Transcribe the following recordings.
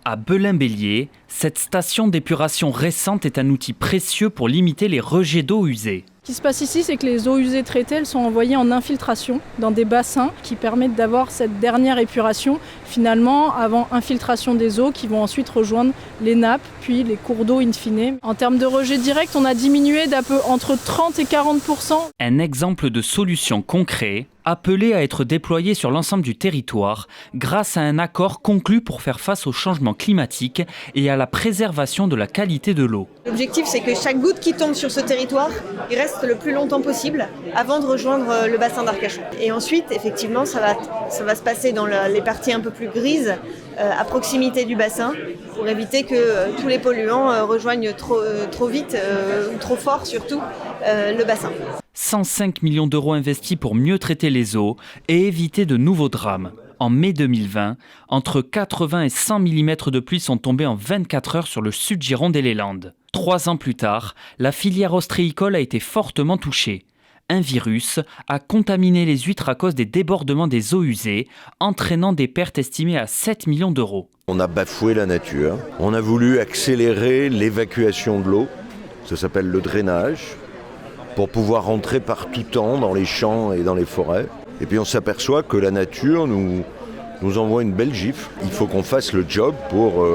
À Belin-Bélier, cette station d'épuration récente est un outil précieux pour limiter les rejets d'eau usée. Ce qui se passe ici, c'est que les eaux usées traitées, elles sont envoyées en infiltration dans des bassins qui permettent d'avoir cette dernière épuration, finalement, avant infiltration des eaux qui vont ensuite rejoindre les nappes, puis les cours d'eau in fine. En termes de rejet direct, on a diminué entre 30 et 40%. Un exemple de solution concret, appelé à être déployé sur l'ensemble du territoire grâce à un accord conclu pour faire face au changement climatique et à la préservation de la qualité de l'eau. L'objectif, c'est que chaque goutte qui tombe sur ce territoire, il reste le plus longtemps possible avant de rejoindre le bassin d'Arcachon. Et ensuite, effectivement, ça va se passer dans les parties un peu plus grises, à proximité du bassin, pour éviter que tous les polluants rejoignent trop vite ou trop fort surtout le bassin. 105 millions d'euros investis pour mieux traiter les eaux et éviter de nouveaux drames. En mai 2020, entre 80 et 100 mm de pluie sont tombés en 24 heures sur le sud-Gironde et les Landes. 3 ans plus tard, la filière ostréicole a été fortement touchée. Un virus a contaminé les huîtres à cause des débordements des eaux usées, entraînant des pertes estimées à 7 millions d'euros. On a bafoué la nature, on a voulu accélérer l'évacuation de l'eau, ça s'appelle le drainage, pour pouvoir rentrer par tout temps dans les champs et dans les forêts. Et puis on s'aperçoit que la nature nous envoie une belle gifle. Il faut qu'on fasse le job pour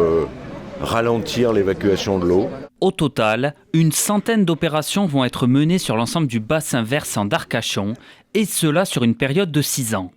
ralentir l'évacuation de l'eau. Au total, une centaine d'opérations vont être menées sur l'ensemble du bassin versant d'Arcachon, et cela sur une période de 6 ans.